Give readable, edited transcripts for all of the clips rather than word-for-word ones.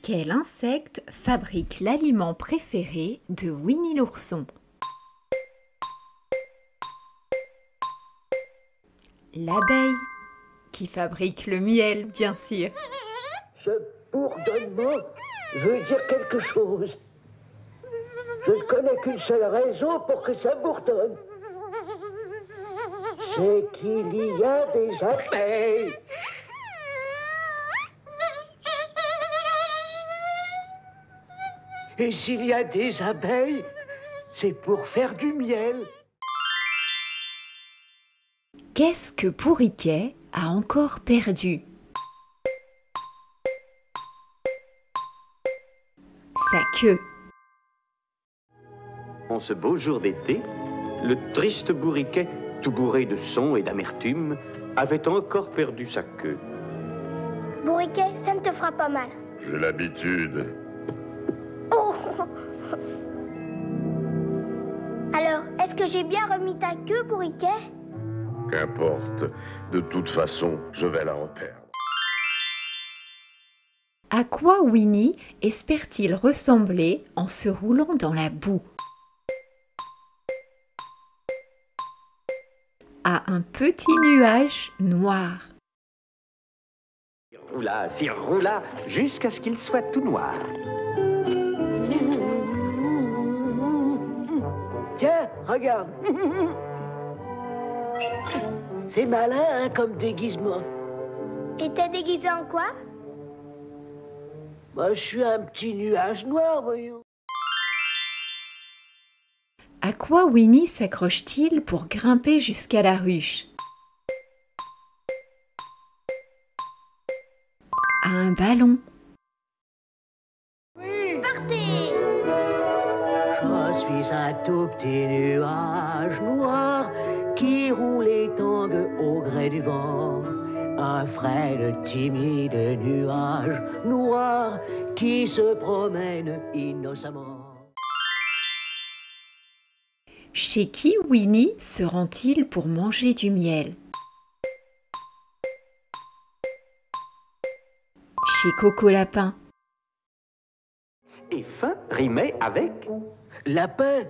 Quel insecte fabrique l'aliment préféré de Winnie l'ourson? L'abeille, qui fabrique le miel, bien sûr. Ce bourdonnement veut dire quelque chose. Je ne connais qu'une seule raison pour que ça bourdonne. C'est qu'il y a des abeilles. Et s'il y a des abeilles, c'est pour faire du miel. Qu'est-ce que Bourriquet a encore perdu? Sa queue. En ce beau jour d'été, le triste Bourriquet, tout bourré de son et d'amertume, avait encore perdu sa queue. Bourriquet, ça ne te fera pas mal. J'ai l'habitude. Oh! Alors, est-ce que j'ai bien remis ta queue, Bourriquet? Qu'importe. De toute façon, je vais la reperdre. À quoi Winnie espère-t-il ressembler en se roulant dans la boue? À un petit nuage noir. S'il roula, jusqu'à ce qu'il soit tout noir. Tiens, regarde. C'est malin, hein, comme déguisement. Et t'es déguisé en quoi? Moi, je suis un petit nuage noir, voyons. À quoi Winnie s'accroche-t-il pour grimper jusqu'à la ruche? À un ballon. Oui. Partez! Je suis un tout petit nuage noir qui roule et tangue au gré du vent. Un frêle, timide nuage noir qui se promène innocemment. Chez qui Winnie se rend-il pour manger du miel? Chez Coco Lapin. Et fin rimait avec Lapin.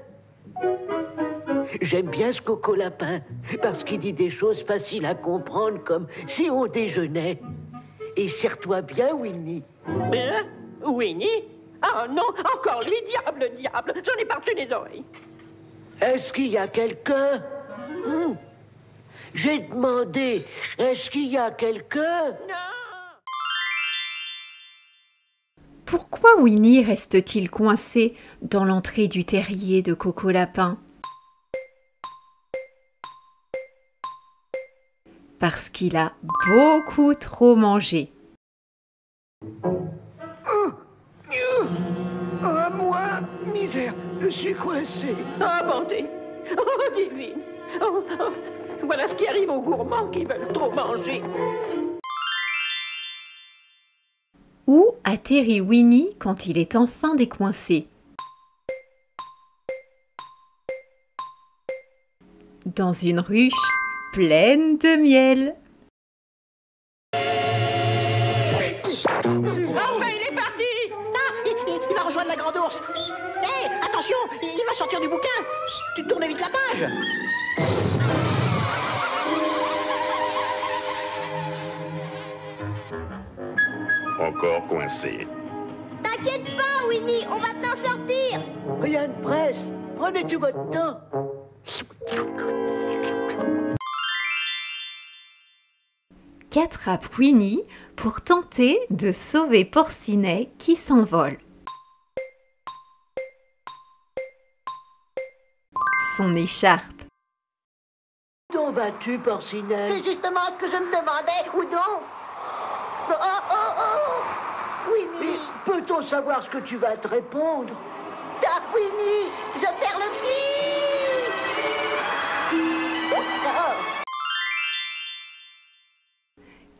J'aime bien ce Coco Lapin parce qu'il dit des choses faciles à comprendre comme si on déjeunait. Et serre-toi bien, Winnie. Hein? Winnie? Ah non, encore lui, diable, diable, j'en ai partout les oreilles. Est-ce qu'il y a quelqu'un? J'ai demandé, est-ce qu'il y a quelqu'un? Non! Pourquoi Winnie reste-t-il coincé dans l'entrée du terrier de Coco Lapin? Parce qu'il a beaucoup trop mangé. Ah, moi, misère, je suis coincé. Ah, bandé! Oh, divine! Oh, oh, voilà ce qui arrive aux gourmands qui veulent trop manger. Où atterrit Winnie quand il est enfin décoincé? Dans une ruche pleine de miel. Enfin, il est parti! Ah, il va rejoindre la grande ours. Hé, attention, il va sortir du bouquin. Tu tournes vite la page. Encore coincé. T'inquiète pas, Winnie, on va t'en sortir. Rien de presse. Prenez tout votre temps. Qu'attrape Winnie pour tenter de sauver Porcinet qui s'envole? Son écharpe. Où vas-tu, Porcinet? C'est justement ce que je me demandais. Où donc? Oh, oh, oh. Mais Winnie, peut-on savoir ce que tu vas te répondre? ah, Winnie, je perds le fil. Oh.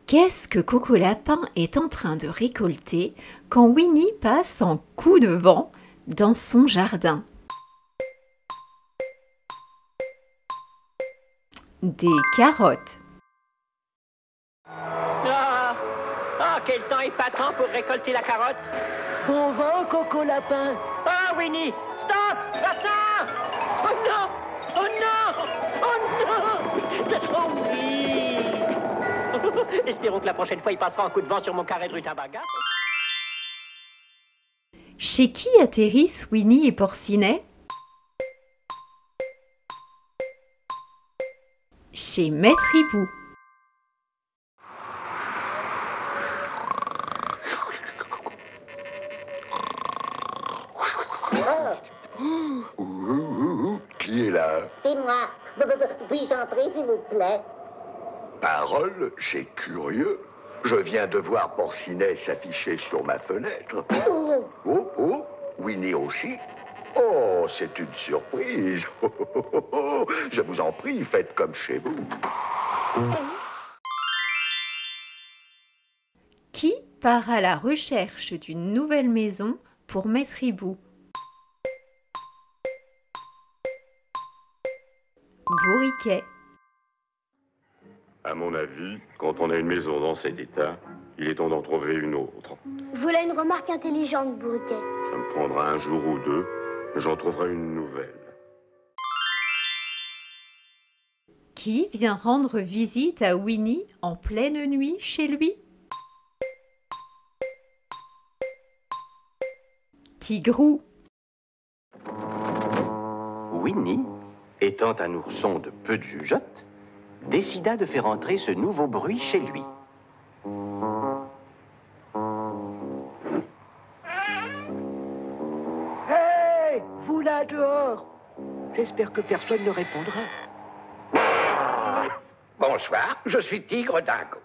Qu'est-ce que Coco Lapin est en train de récolter quand Winnie passe en coup de vent dans son jardin? Des carottes. Quel temps épatant pour récolter la carotte. Bon vent, Coco Lapin. Ah, Winnie, stop, attends. Oh non, oh non, oh non. Oh oui. Espérons que la prochaine fois, il passera un coup de vent sur mon carré de rutabaga. Chez qui atterrissent Winnie et Porcinet? Chez Maître Hibou. Qui est là? C'est moi. Puis-je entrer, s'il vous plaît? Parole, c'est curieux. Je viens de voir Porcinet s'afficher sur ma fenêtre. Oh, oh, Winnie aussi. Oh, c'est une surprise. Je vous en prie, faites comme chez vous. Qui part à la recherche d'une nouvelle maison pour Maître Hibou? Bourriquet. À mon avis, quand on a une maison dans cet état, il est temps d'en trouver une autre. Voilà une remarque intelligente, Bourriquet. Ça me prendra un jour ou deux, mais j'en trouverai une nouvelle. Qui vient rendre visite à Winnie en pleine nuit chez lui? Tigrou. Winnie, étant un ourson de peu de jugeote, décida de faire entrer ce nouveau bruit chez lui. Hey, vous là dehors. J'espère que personne ne répondra. Bonsoir, je suis Tigre Dingo.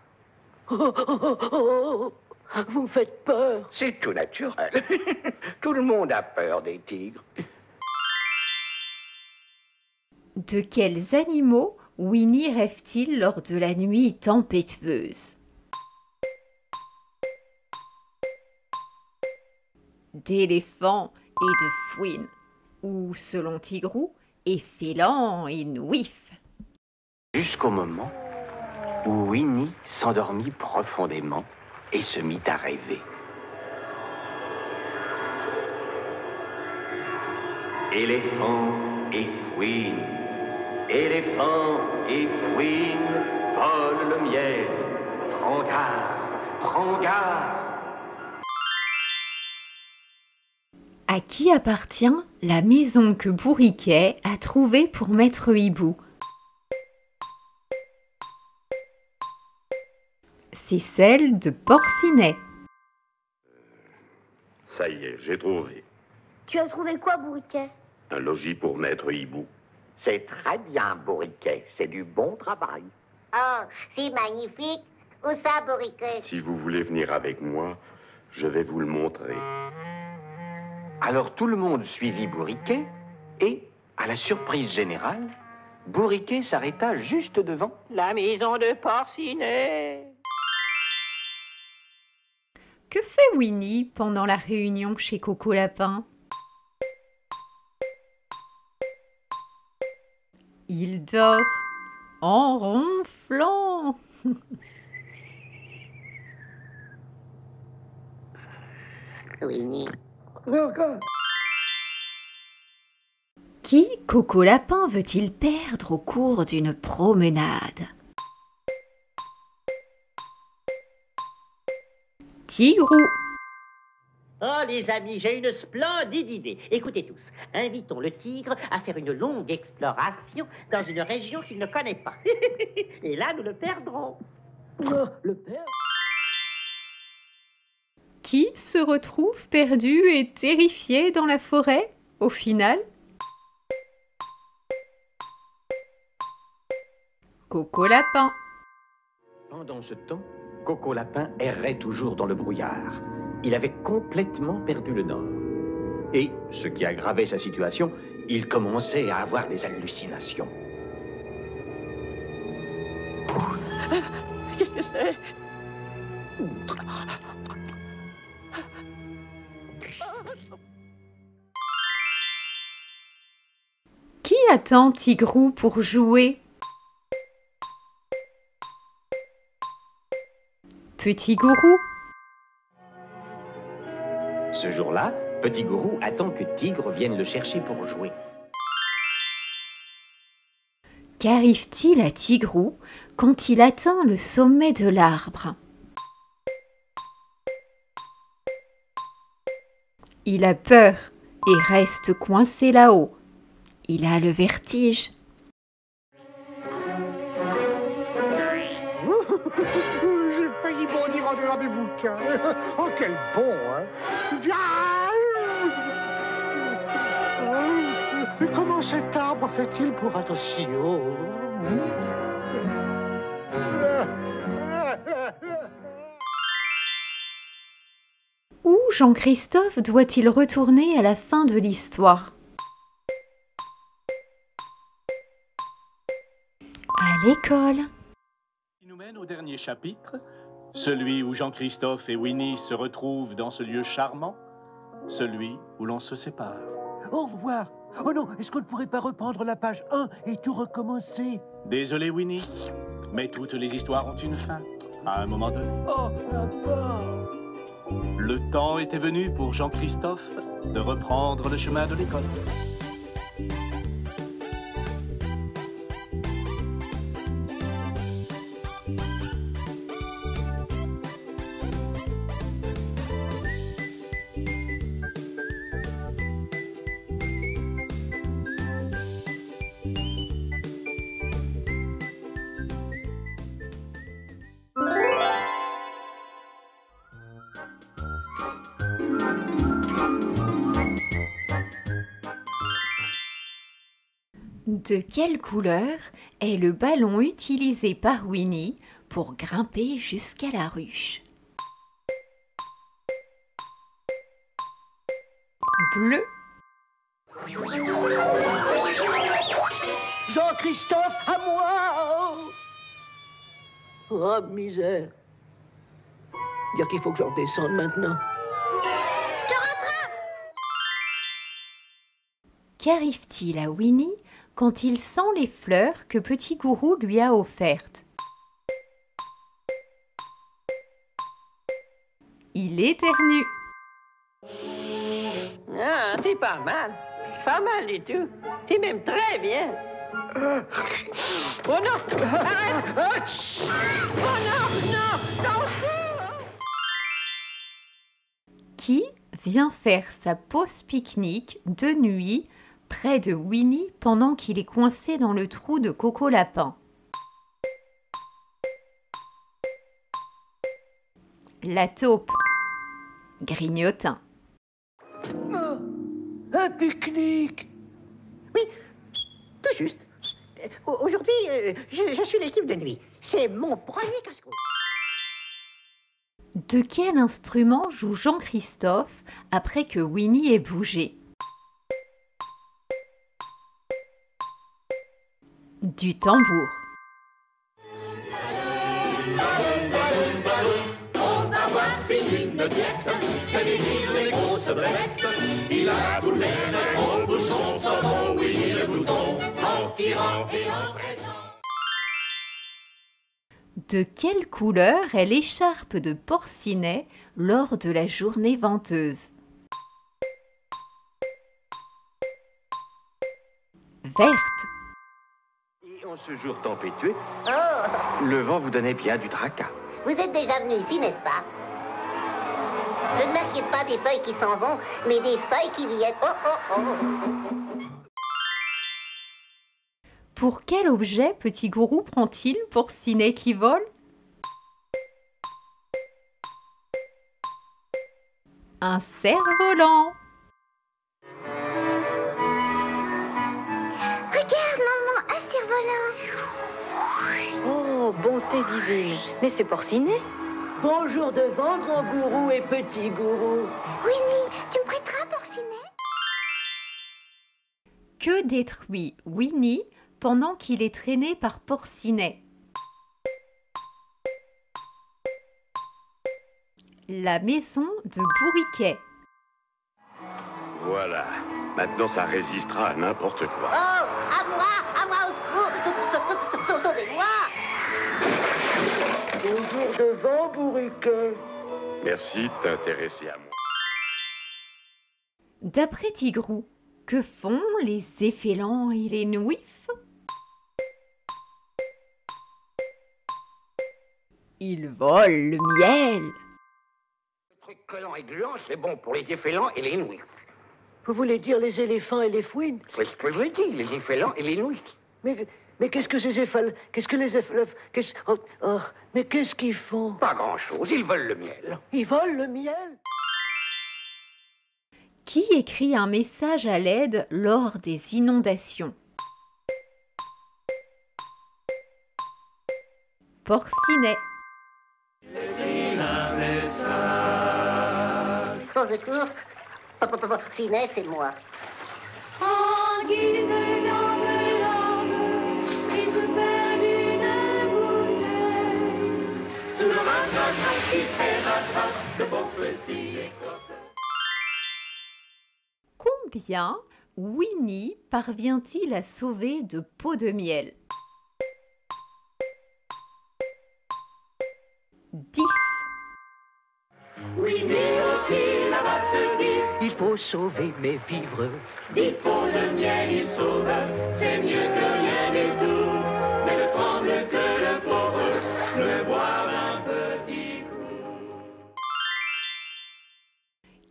Vous me faites peur. C'est tout naturel. Tout le monde a peur des tigres. De quels animaux Winnie rêve-t-il lors de la nuit tempétueuse? D'éléphants et de fouines, ou selon Tigrou, et félans et nouifs. Jusqu'au moment où Winnie s'endormit profondément et se mit à rêver. Éléphant et fouine, éléphant et fouine, vole le miel, prends garde, prends garde. À qui appartient la maison que Bourriquet a trouvée pour Maître Hibou? C'est celle de Porcinet. Ça y est, j'ai trouvé. Tu as trouvé quoi, Bourriquet? Un logis pour Maître Hibou. C'est très bien, Bourriquet. C'est du bon travail. Oh, c'est magnifique. Où ça, Bourriquet? Si vous voulez venir avec moi, je vais vous le montrer. Alors tout le monde suivit Bourriquet et, à la surprise générale, Bourriquet s'arrêta juste devant La maison de Porcinet. Que fait Winnie pendant la réunion chez Coco Lapin? Il dort en ronflant. Winnie. Qui Coco Lapin veut-il perdre au cours d'une promenade? Tigrou. Oh les amis, j'ai une splendide idée. Écoutez tous, invitons le tigre à faire une longue exploration dans une région qu'il ne connaît pas. Et là, nous le perdrons. Le père? Qui se retrouve perdu et terrifié dans la forêt, au final? Coco Lapin. Pendant ce temps, Coco Lapin errait toujours dans le brouillard. Il avait complètement perdu le nord. Et, ce qui aggravait sa situation, il commençait à avoir des hallucinations. Qu'est-ce que c'est? Qui attend Tigrou pour jouer? Petit Gourou. Ce jour-là, Petit Gourou attend que Tigre vienne le chercher pour jouer. Qu'arrive-t-il à Tigrou quand il atteint le sommet de l'arbre? Il a peur et reste coincé là-haut. Il a le vertige. J'ai failli bondir en dehors du bouquin. Oh, quel bon, hein. Mais comment cet arbre fait-il pour être si haut? Où Jean-Christophe doit-il retourner à la fin de l'histoire? À l'école. Qui nous mène au dernier chapitre, celui où Jean-Christophe et Winnie se retrouvent dans ce lieu charmant, celui où l'on se sépare. Au revoir. Oh non, est-ce qu'on ne pourrait pas reprendre la page 1 et tout recommencer? Désolé Winnie, mais toutes les histoires ont une fin, à un moment donné. Oh, papa! Le temps était venu pour Jean-Christophe de reprendre le chemin de l'école. De quelle couleur est le ballon utilisé par Winnie pour grimper jusqu'à la ruche? Bleu. Jean-Christophe, à moi! Oh, misère. Dire qu'il faut que je redescende maintenant. Qu'arrive-t-il à Winnie quand il sent les fleurs que Petit Gourou lui a offertes? Il éternue. Ah, c'est pas mal. Pas mal du tout. C'est même très bien. Oh non! Arrête! Oh non! Non! Non! Qui vient faire sa pause pique-nique de nuit près de Winnie pendant qu'il est coincé dans le trou de Coco Lapin? La taupe. Grignotin. Oh, un pique-nique! Oui, tout juste. Aujourd'hui, je suis l'équipe de nuit. C'est mon premier casse-cou. De quel instrument joue Jean-Christophe après que Winnie ait bougé? Du tambour. On va voir si une diète fait délire les grosses bêtes. Il a tout le nez au bouchon, son bon Winnie le bouton, en tirant et en pressant. De quelle couleur est l'écharpe de Porcinet lors de la journée venteuse? Verte. Et en ce jour tempétueux, Oh, le vent vous donnait bien du tracas. vous êtes déjà venu ici, n'est-ce pas? Je ne m'inquiète pas des feuilles qui s'en vont, mais des feuilles qui viennent. Oh, oh, oh. Pour quel objet Petit Gourou prend-il Porcinet qui vole? Un cerf-volant. Regarde, maman, un cerf-volant. Oh, bonté divine. Mais c'est Porcinet. Bonjour devant, grand gourou et petit gourou. Winnie, tu me prêteras Porcinet? Que détruit Winnie pendant qu'il est traîné par Porcinet? La maison de Bourriquet. Voilà. Maintenant, ça résistera à n'importe quoi. Oh, à moi, au secours, sauvez-moi. Toujours devant, Bourriquet. Merci de t'intéresser à moi. D'après Tigrou, que font les effélants et les nouifs? Ils volent le miel. Le truc collant et gluant, c'est bon pour les effélants et les nouilles. Vous voulez dire les éléphants et les fouines? C'est ce que je dis, les effélants et les nouilles. Mais qu'est-ce que ces effals... Qu'est-ce que les effals... mais qu'est-ce qu'ils font? Pas grand-chose, ils volent le miel. Ils volent le miel? Qui écrit un message à l'aide lors des inondations? Porcinet. Au secours. Porcinet, c'est moi. En guise d'enveloppe, il se sert d'une bouteille. Sous le rage qui fait rage, de beaux petits écossais. Combien Winnie parvient-il à sauver de pots de miel? 10. Winnie aussi là-bas se dit, Il faut sauver mes vivres. des pots de miel il sauve, c'est mieux que rien du tout. Mais je tremble que le pauvre ne boive un petit coup.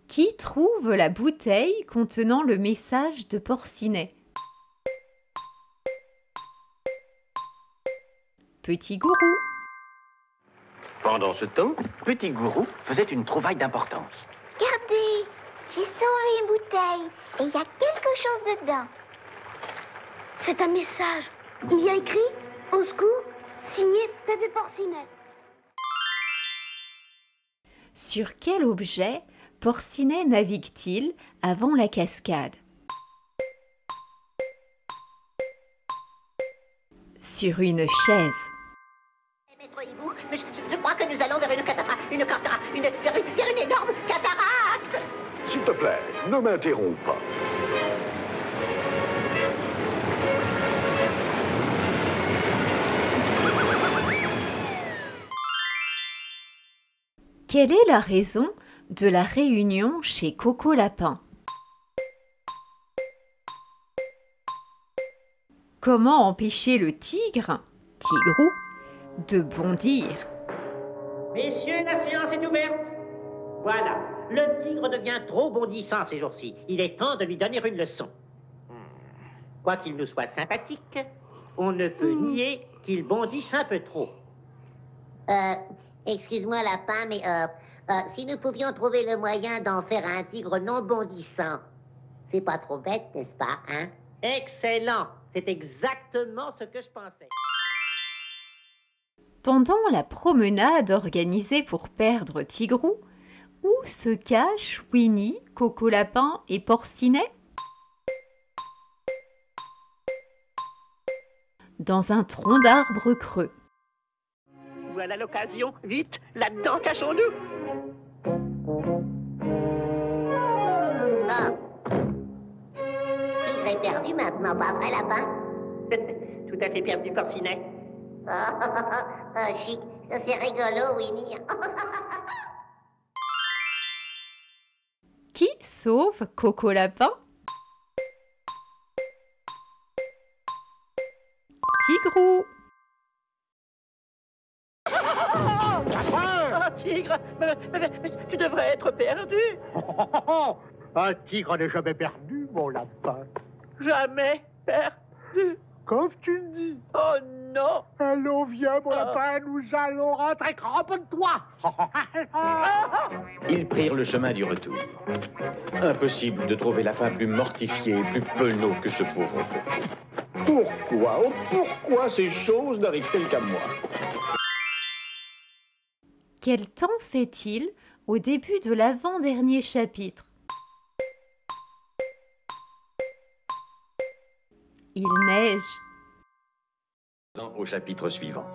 Qui trouve la bouteille contenant le message de Porcinet? Petit Gourou. Pendant ce temps, Petit Gourou faisait une trouvaille d'importance. Regardez, j'ai sauvé une bouteille et il y a quelque chose dedans. C'est un message. Il y a écrit « Au secours, signé Pépé Porcinet ». Sur quel objet Porcinet navigue-t-il avant la cascade? Sur une chaise. Maître Hibou, mais je crois que nous allons vers une énorme cataracte. S'il te plaît, ne m'interromps pas. Quelle est la raison de la réunion chez Coco Lapin? Comment empêcher le tigre, Tigrou, de bondir? Messieurs, la séance est ouverte. Voilà, le tigre devient trop bondissant ces jours-ci. Il est temps de lui donner une leçon. Quoiqu'il nous soit sympathique, on ne peut nier qu'il bondisse un peu trop. Excuse-moi, lapin, mais si nous pouvions trouver le moyen d'en faire un tigre non bondissant, c'est pas trop bête, n'est-ce pas, hein? Excellent, c'est exactement ce que je pensais. Pendant la promenade organisée pour perdre Tigrou, où se cachent Winnie, Coco Lapin et Porcinet? Dans un tronc d'arbre creux. Voilà l'occasion. Vite, là-dedans, cachons-nous. Ah. Tigre est perdu maintenant, pas vrai, lapin? Tout à fait perdu, Porcinet. Chic. C'est rigolo, Winnie. Qui sauve Coco Lapin? Tigrou. Oh, tigre, mais tu devrais être perdu. Un tigre n'est jamais perdu, mon lapin. Jamais perdu. Comme tu le dis. Oh non. Allons, viens, mon lapin, nous allons rentrer. Cramponne-toi. Ils prirent le chemin du retour. Impossible de trouver lapin plus mortifié et plus penaud que ce pauvre Coco. Pourquoi, oh pourquoi ces choses n'arrivent-elles qu'à moi? Quel temps fait-il au début de l'avant-dernier chapitre? Il neige. Au chapitre suivant.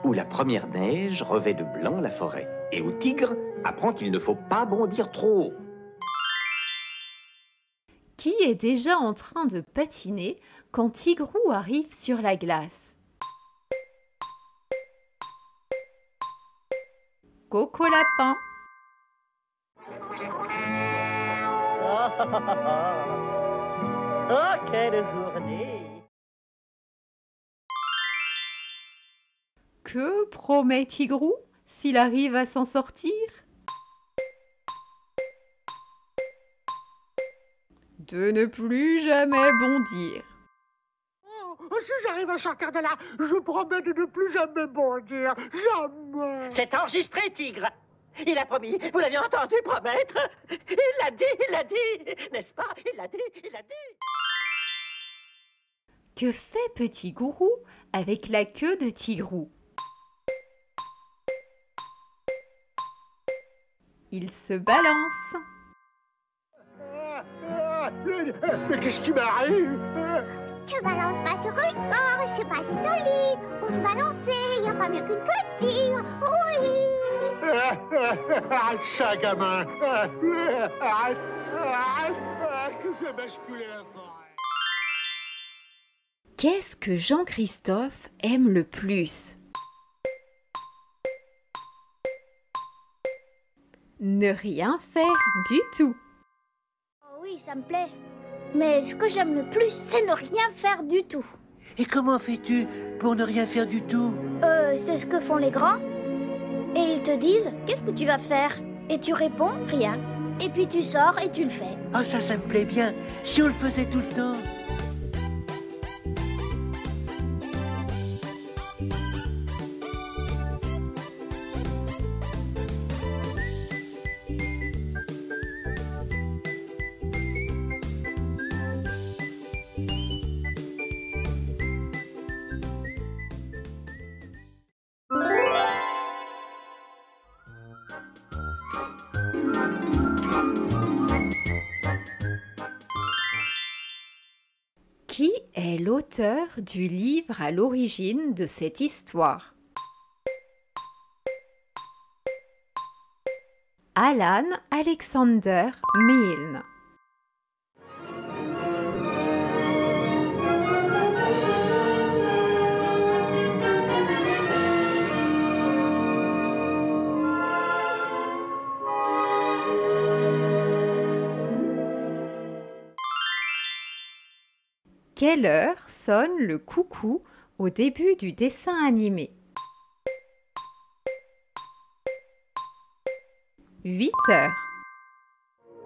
où la première neige revêt de blanc la forêt. Et où Tigre apprend qu'il ne faut pas bondir trop haut. Qui est déjà en train de patiner quand Tigrou arrive sur la glace? Coco Lapin. Oh, quelle journée! Que promet Tigrou s'il arrive à s'en sortir? De ne plus jamais bondir. Si j'arrive à sortir de là, je promets de ne plus jamais bondir. Jamais. C'est enregistré, Tigre. Il a promis. Vous l'aviez entendu promettre. Il l'a dit, n'est-ce pas? Il l'a dit. Que fait Petit Gourou avec la queue de Tigrou? Il se balance. Mais qu'est-ce qui m'arrive? Tu balances pas sur une corde, c'est pas si solide. Pour se balancer, y a pas mieux qu'une queue de tigre. Oui. Arrête ça, gamin. Arrête. Que je basculer la forêt. Qu'est-ce que Jean-Christophe aime le plus? Ne rien faire du tout. Oh oui, ça me plaît. Mais ce que j'aime le plus, c'est ne rien faire du tout. Et comment fais-tu pour ne rien faire du tout? C'est ce que font les grands. Et ils te disent, qu'est-ce que tu vas faire? Et tu réponds, rien. Et puis tu sors et tu le fais. Ah, ça me plaît bien. Si on le faisait tout le temps. Qui est l'auteur du livre à l'origine de cette histoire? Alan Alexander Milne. Quelle heure sonne le coucou au début du dessin animé? 8 heures.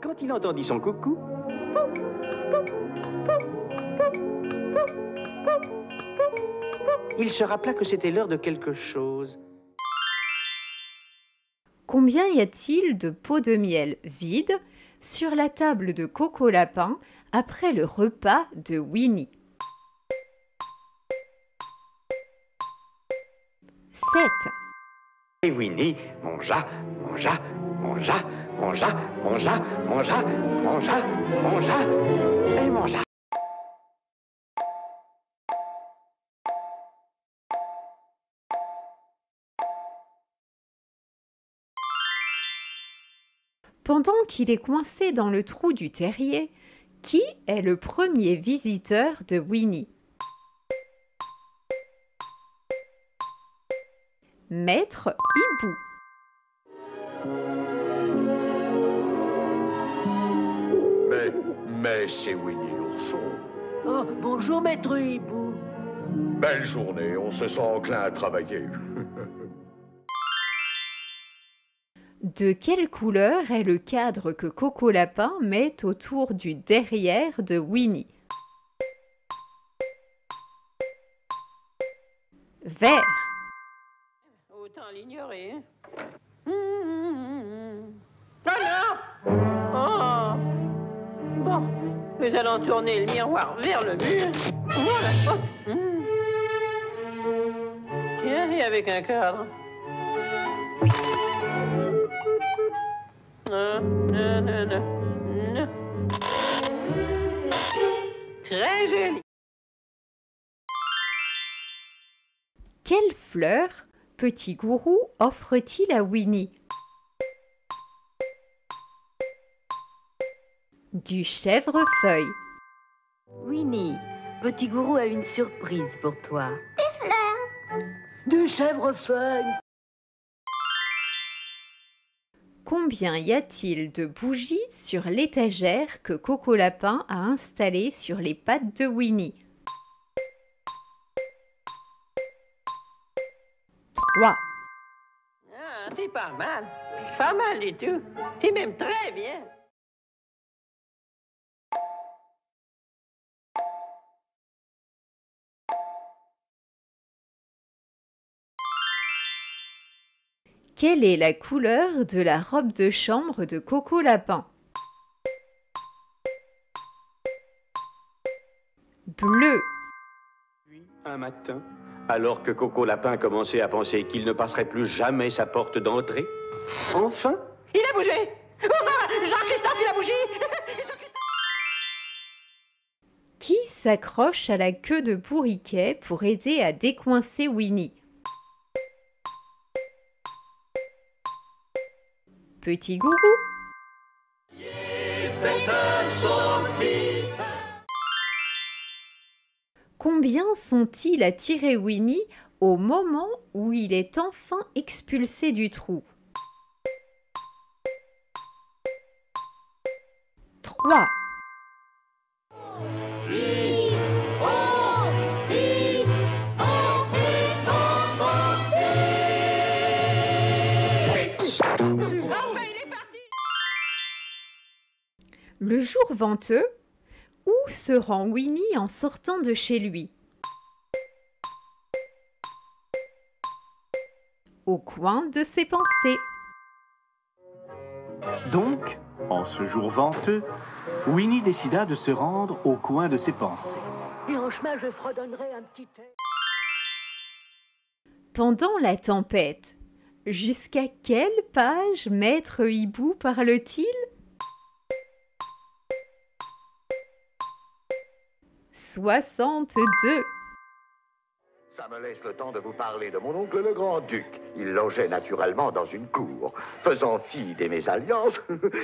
Quand il entendit son coucou, il se rappela que c'était l'heure de quelque chose. Combien y a-t-il de pots de miel vides sur la table de Coco Lapin après le repas de Winnie? 7. Et Winnie mangea, et mangea. Pendant qu'il est coincé dans le trou du terrier, qui est le premier visiteur de Winnie? Maître Hibou. Mais c'est Winnie l'ourson. Oh, bonjour, maître Hibou. Belle journée, on se sent enclin à travailler. De quelle couleur est le cadre que Coco Lapin met autour du derrière de Winnie? Vert. Autant l'ignorer, hein? Oh non! Oh! Bon, nous allons tourner le miroir vers le mur. Voilà. Oh. Tiens, et avec un cadre. Non. Très joli. Quelle fleur Petit Gourou offre-t-il à Winnie? Du chèvrefeuille. Winnie, Petit Gourou a une surprise pour toi. Des fleurs. Du chèvrefeuille. Combien y a-t-il de bougies sur l'étagère que Coco Lapin a installée sur les pattes de Winnie? 3. Ah, c'est pas mal. Pas mal du tout. C'est même très bien. Quelle est la couleur de la robe de chambre de Coco Lapin? Bleu. Un matin, alors que Coco Lapin commençait à penser qu'il ne passerait plus jamais sa porte d'entrée, enfin... Il a bougé. Jean-Christophe, il a bougé. Qui s'accroche à la queue de Bourriquet pour aider à décoincer Winnie? Petit Gourou. Combien sont-ils à tirer Winnie au moment où il est enfin expulsé du trou? 3. Le jour venteux, où se rend Winnie en sortant de chez lui? Au coin de ses pensées. Donc, en ce jour venteux, Winnie décida de se rendre au coin de ses pensées. Et en chemin, je fredonnerai un petit air. Pendant la tempête, jusqu'à quelle page Maître Hibou parle-t-il? 62. Ça me laisse le temps de vous parler de mon oncle le grand-duc. Il logeait naturellement dans une cour. Faisant fi des mésalliances,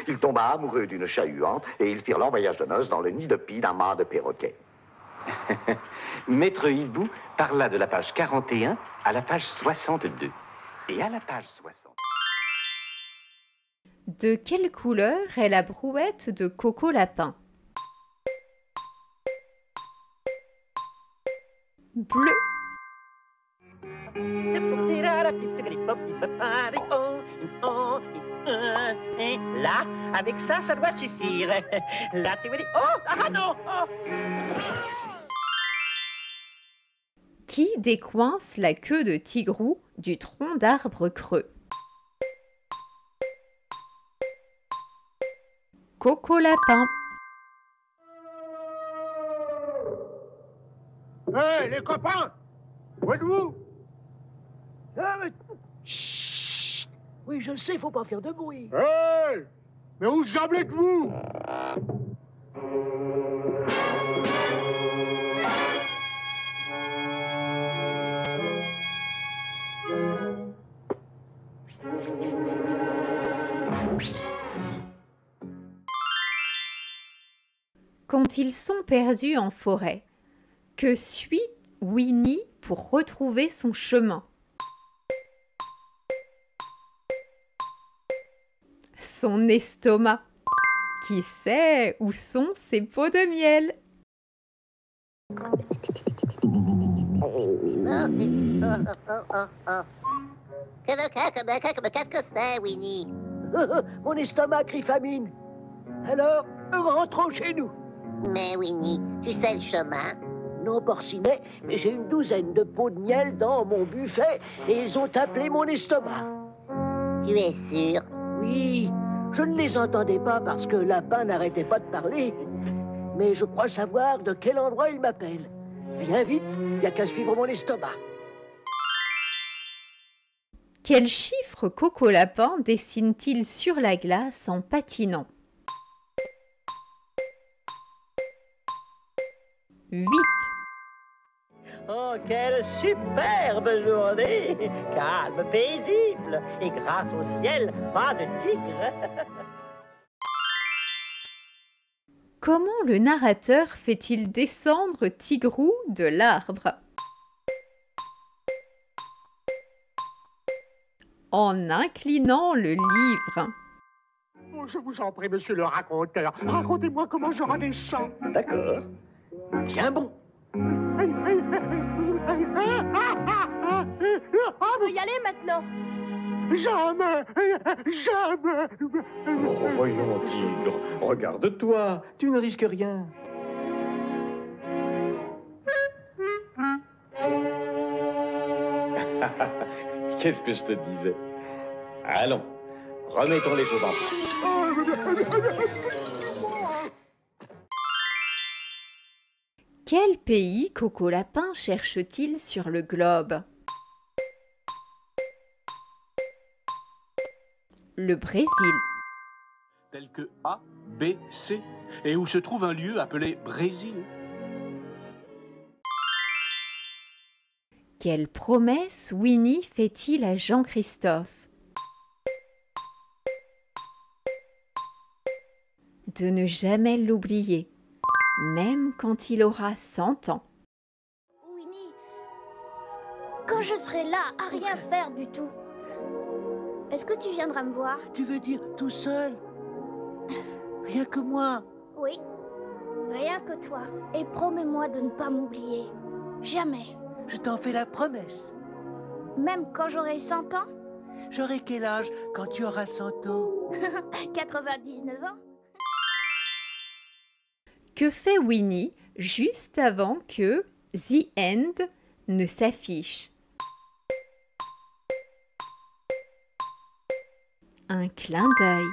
il tomba amoureux d'une chat-huante et ils firent leur voyage de noces dans le nid de pie d'un mât de perroquet. Maître Hibou parla de la page 41 à la page 62. Et à la page 60... De quelle couleur est la brouette de Coco Lapin? Bleu. Là, avec ça, ça doit suffire. Là, tu me dis... Oh, ah non, oh. Qui décoince la queue de Tigrou du tronc d'arbre creux? Coco Lapin. Hé, les copains! Où êtes-vous? Ah, mais... Chut. Oui, je le sais, faut pas faire de bruit. Hé! Mais où êtes-vous? Quand ils sont perdus en forêt, que suit Winnie pour retrouver son chemin? Son estomac. Qui sait où sont ses pots de miel? Qu'est-ce que c'est, Winnie? Mon estomac crie famine. Alors, rentrons chez nous. Mais Winnie, tu sais le chemin? Non, Porcinet, mais j'ai une douzaine de pots de miel dans mon buffet et ils ont appelé mon estomac. Tu es sûr? Oui, je ne les entendais pas parce que Lapin n'arrêtait pas de parler. Mais je crois savoir de quel endroit il m'appelle. Viens vite, il n'y a qu'à suivre mon estomac. Quel chiffre Coco Lapin dessine-t-il sur la glace en patinant? 8. Oh, quelle superbe journée! Calme, paisible, et grâce au ciel, pas de tigre. Comment le narrateur fait-il descendre Tigrou de l'arbre? En inclinant le livre. Oh, je vous en prie, monsieur le raconteur. Racontez-moi comment je redescends. D'accord. Tiens bon. On peut y aller maintenant. Jamais, jamais. Oh, voyons, tigre, regarde-toi, tu ne risques rien. Qu'est-ce que je te disais? Allons, remettons les choses en place. Quel pays Coco Lapin cherche-t-il sur le globe? Le Brésil. Tel que A, B, C, et où se trouve un lieu appelé Brésil. Quelle promesse Winnie fait-il à Jean-Christophe? De ne jamais l'oublier, même quand il aura 100 ans. Winnie, quand je serai là à rien faire du tout, est-ce que tu viendras me voir? Tu veux dire tout seul? Rien que moi? Oui, rien que toi. Et promets-moi de ne pas m'oublier. Jamais. Je t'en fais la promesse. Même quand j'aurai 100 ans? J'aurai quel âge quand tu auras 100 ans? 99 ans. Que fait Winnie juste avant que The End ne s'affiche? Un clin d'œil.